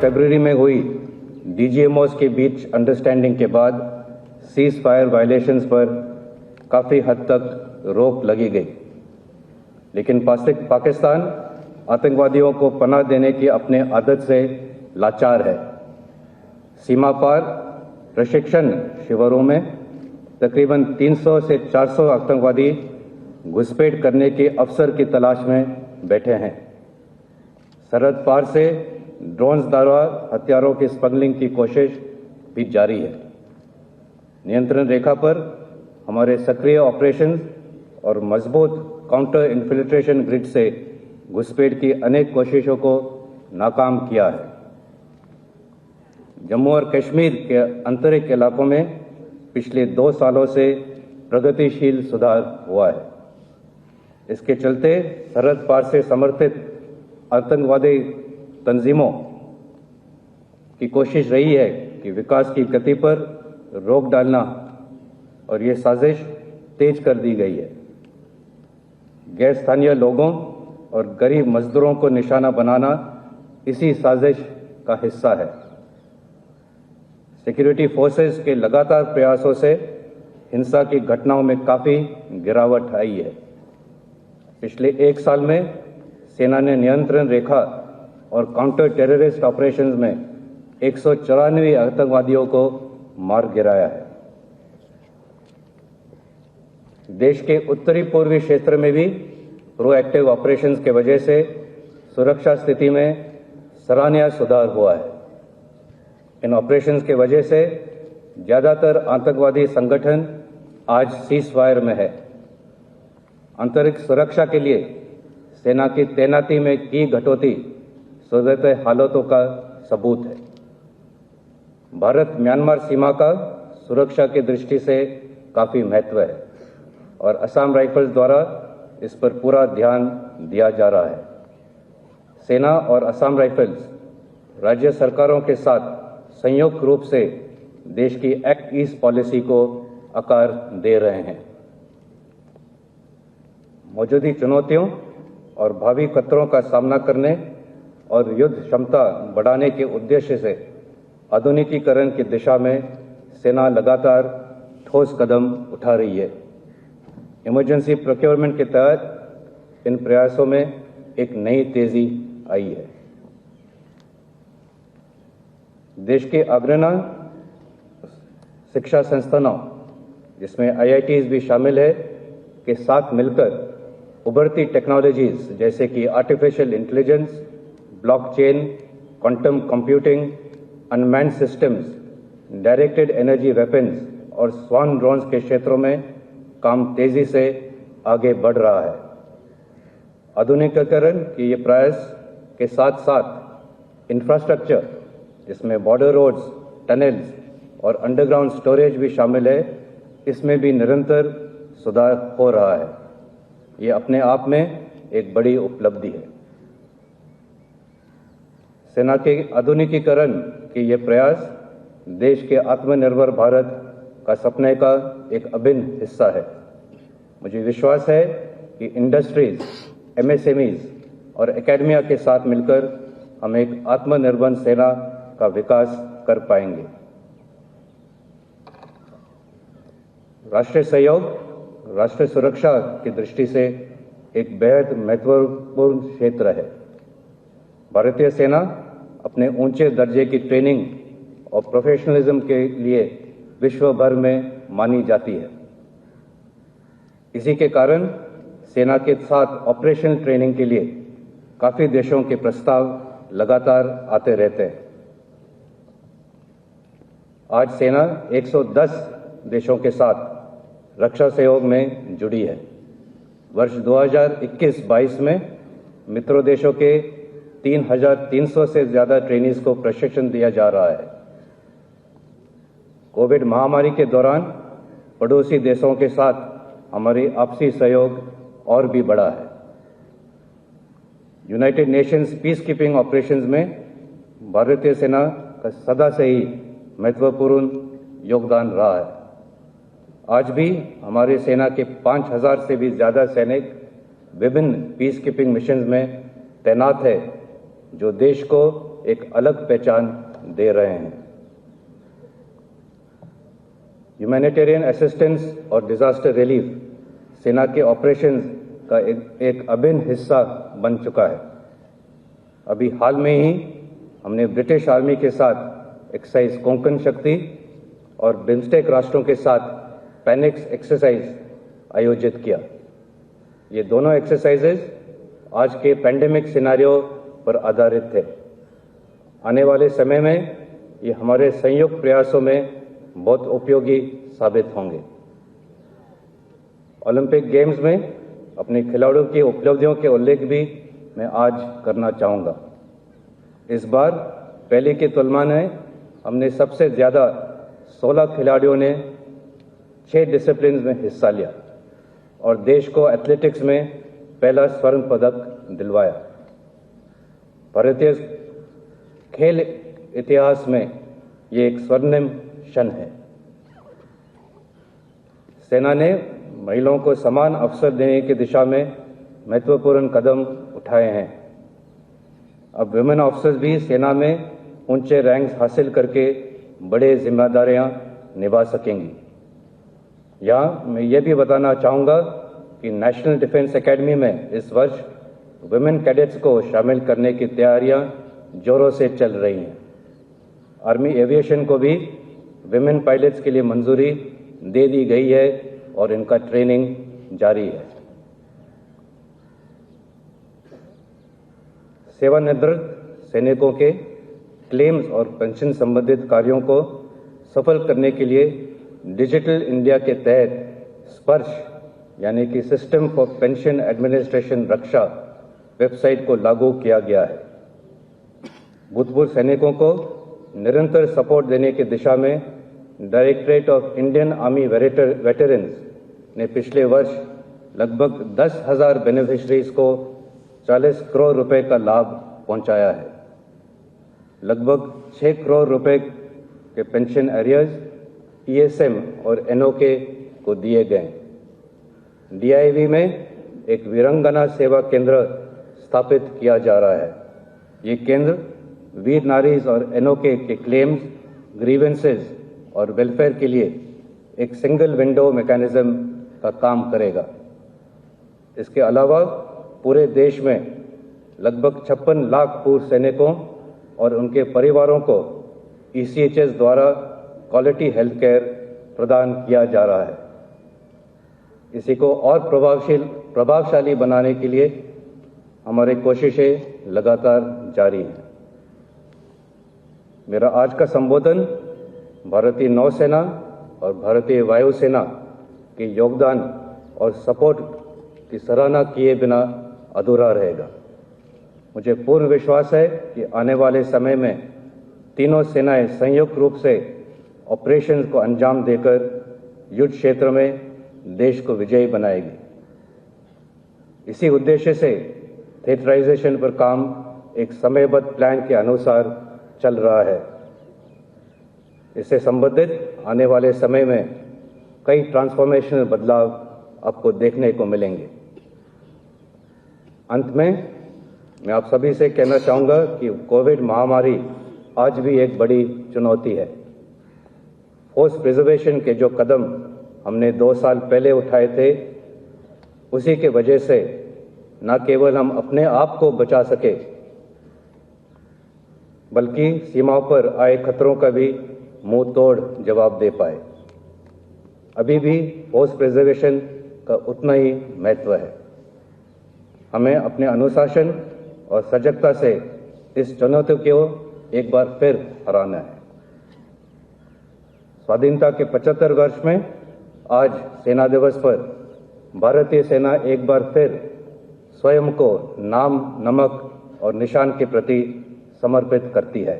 फरवरी में हुई डीजीएमओस के बीच अंडरस्टैंडिंग के बाद सीज फायर वायलेशंस पर काफ़ी हद तक रोक लगी गई, लेकिन पाकिस्तान आतंकवादियों को पनाह देने की अपने आदत से लाचार है। सीमा पार प्रशिक्षण शिविरों में तकरीबन 300 से 400 आतंकवादी घुसपैठ करने के अवसर की तलाश में बैठे हैं। सरहद पार से ड्रोन्स द्वारा हथियारों की स्मगलिंग की कोशिश भी जारी है। नियंत्रण रेखा पर हमारे सक्रिय ऑपरेशन और मजबूत काउंटर इन्फिल्ट्रेशन ग्रिड से घुसपैठ की अनेक कोशिशों को नाकाम किया है। जम्मू और कश्मीर के आंतरिक इलाकों में पिछले 2 सालों से प्रगतिशील सुधार हुआ है। इसके चलते सरहद पार से समर्थित आतंकवादी तंजीमों की कोशिश रही है कि विकास की गति पर रोक डालना, और ये साजिश तेज कर दी गई है। गैर स्थानीय लोगों और गरीब मजदूरों को निशाना बनाना इसी साजिश का हिस्सा है। सिक्योरिटी फोर्सेस के लगातार प्रयासों से हिंसा की घटनाओं में काफ़ी गिरावट आई है। पिछले 1 साल में सेना ने नियंत्रण रेखा और काउंटर टेररिस्ट ऑपरेशंस में 194 आतंकवादियों को मार गिराया है। देश के उत्तरी पूर्वी क्षेत्र में भी प्रोएक्टिव ऑपरेशंस के वजह से सुरक्षा स्थिति में सराहनीय सुधार हुआ है। इन ऑपरेशंस के वजह से ज़्यादातर आतंकवादी संगठन आज सीज फायर में है। आंतरिक सुरक्षा के लिए सेना की तैनाती में की कटौती सूरत हालातों का सबूत है। भारत म्यांमार सीमा का सुरक्षा की दृष्टि से काफ़ी महत्व है और असम राइफल्स द्वारा इस पर पूरा ध्यान दिया जा रहा है। सेना और असम राइफल्स राज्य सरकारों के साथ संयुक्त रूप से देश की एक्ट ईस्ट पॉलिसी को आकार दे रहे हैं। मौजूदा चुनौतियों और भावी खतरों का सामना करने और युद्ध क्षमता बढ़ाने के उद्देश्य से आधुनिकीकरण की दिशा में सेना लगातार ठोस कदम उठा रही है। इमरजेंसी प्रोक्योरमेंट के तहत इन प्रयासों में एक नई तेजी आई है। देश के अग्रणी शिक्षा संस्थानों, जिसमें IITs भी शामिल है, के साथ मिलकर उभरती टेक्नोलॉजीज जैसे कि artificial intelligence, blockchain, quantum computing, unmanned systems, directed energy weapons और स्वान ड्रोन्स के क्षेत्रों में काम तेजी से आगे बढ़ रहा है। आधुनिकीकरण के ये प्रयास के साथ साथ इंफ्रास्ट्रक्चर, जिसमें बॉर्डर रोड्स, टनल्स और अंडरग्राउंड स्टोरेज भी शामिल है, इसमें भी निरंतर सुधार हो रहा है। ये अपने आप में एक बड़ी उपलब्धि है। सेना के आधुनिकीकरण के ये प्रयास देश के आत्मनिर्भर भारत का सपने का एक अभिन्न हिस्सा है। मुझे विश्वास है कि इंडस्ट्रीज, MSMEs और एकेडमिया के साथ मिलकर हम एक आत्मनिर्भर सेना का विकास कर पाएंगे। राष्ट्रीय सहयोग राष्ट्रीय सुरक्षा की दृष्टि से एक बेहद महत्वपूर्ण क्षेत्र है। भारतीय सेना अपने ऊंचे दर्जे की ट्रेनिंग और प्रोफेशनलिज्म के लिए विश्व भर में मानी जाती है। इसी के कारण सेना के साथ ऑपरेशनल ट्रेनिंग के लिए काफ़ी देशों के प्रस्ताव लगातार आते रहते हैं। आज सेना 110 देशों के साथ रक्षा सहयोग में जुड़ी है। वर्ष 2021-22 में मित्रों देशों के 3,300 से ज़्यादा ट्रेनीज को प्रशिक्षण दिया जा रहा है। कोविड महामारी के दौरान पड़ोसी देशों के साथ हमारी आपसी सहयोग और भी बढ़ा है। United Nations peace keeping operations में भारतीय सेना का सदा से ही महत्वपूर्ण योगदान रहा है। आज भी हमारी सेना के 5,000 से भी ज़्यादा सैनिक विभिन्न पीस कीपिंग मिशंस में तैनात है, जो देश को एक अलग पहचान दे रहे हैं। ह्यूमैनिटेरियन असिस्टेंस और डिजास्टर रिलीफ सेना के ऑपरेशंस का एक अभिन्न हिस्सा बन चुका है। अभी हाल में ही हमने ब्रिटिश आर्मी के साथ एक्सरसाइज कोंकण शक्ति और बिम्स्टेक राष्ट्रों के साथ पैनिक्स एक्सरसाइज आयोजित किया। ये दोनों एक्सरसाइजेज आज के पैंडेमिक सिनारियो पर आधारित थे। आने वाले समय में ये हमारे संयुक्त प्रयासों में बहुत उपयोगी साबित होंगे। ओलंपिक गेम्स में अपने खिलाड़ियों की उपलब्धियों के उल्लेख भी मैं आज करना चाहूँगा। इस बार पहले की तुलना में हमने सबसे ज़्यादा 16 खिलाड़ियों ने 6 डिसिप्लिन में हिस्सा लिया और देश को एथलेटिक्स में पहला स्वर्ण पदक दिलवाया। भारतीय खेल इतिहास में ये एक स्वर्णिम क्षण है। सेना ने महिलाओं को समान अवसर देने की दिशा में महत्वपूर्ण कदम उठाए हैं। अब विमेन ऑफिसर्स भी सेना में ऊंचे रैंक्स हासिल करके बड़े जिम्मेदारियां निभा सकेंगी। यहाँ मैं ये भी बताना चाहूँगा कि नेशनल डिफेंस एकेडमी में इस वर्ष विमेन कैडेट्स को शामिल करने की तैयारियां जोरों से चल रही हैं। आर्मी एविएशन को भी विमेन पायलट्स के लिए मंजूरी दे दी गई है और इनका ट्रेनिंग जारी है। सेवानिवृत्त सैनिकों के क्लेम्स और पेंशन संबंधित कार्यों को सफल करने के लिए डिजिटल इंडिया के तहत स्पर्श यानी कि system for pension administration Raksha website को लागू किया गया है। भूतपूर्व सैनिकों को निरंतर सपोर्ट देने की दिशा में directorate of Indian army veterans ने पिछले वर्ष लगभग 10,000 बेनिफिशरीज को 40 करोड़ रुपए का लाभ पहुंचाया है। लगभग 6 करोड़ रुपए के पेंशन एरियर्स ईएसएम और एनओके को दिए गए। डीआईवी में एक वीरांगना सेवा केंद्र स्थापित किया जा रहा है। ये केंद्र वीर नारीज और एनओके के क्लेम्स, ग्रीवेंसेस और वेलफेयर के लिए एक सिंगल विंडो मैकेनिज्म का काम करेगा। इसके अलावा पूरे देश में लगभग 56 लाख पूर्व सैनिकों और उनके परिवारों को ईसीएचएस द्वारा क्वालिटी हेल्थ केयर प्रदान किया जा रहा है। इसी को और प्रभावशाली बनाने के लिए हमारी कोशिशें लगातार जारी हैं। मेरा आज का संबोधन भारतीय नौसेना और भारतीय वायुसेना के योगदान और सपोर्ट की सराहना किए बिना अधूरा रहेगा। मुझे पूर्ण विश्वास है कि आने वाले समय में तीनों सेनाएं संयुक्त रूप से ऑपरेशंस को अंजाम देकर युद्ध क्षेत्र में देश को विजयी बनाएगी। इसी उद्देश्य से थिएटराइजेशन पर काम एक समयबद्ध प्लान के अनुसार चल रहा है। इससे संबंधित आने वाले समय में कई ट्रांसफॉर्मेशनल बदलाव आपको देखने को मिलेंगे। अंत में मैं आप सभी से कहना चाहूँगा कि कोविड महामारी आज भी एक बड़ी चुनौती है। फोर्स प्रिजर्वेशन के जो कदम हमने 2 साल पहले उठाए थे, उसी के वजह से न केवल हम अपने आप को बचा सके, बल्कि सीमाओं पर आए खतरों का भी मुंह तोड़ जवाब दे पाए। अभी भी फोर्स प्रिजर्वेशन का उतना ही महत्व है। हमें अपने अनुशासन और सजगता से इस चुनौती को एक बार फिर हराना है। स्वाधीनता के 75 वर्ष में आज सेना दिवस पर भारतीय सेना एक बार फिर स्वयं को नाम, नमक और निशान के प्रति समर्पित करती है।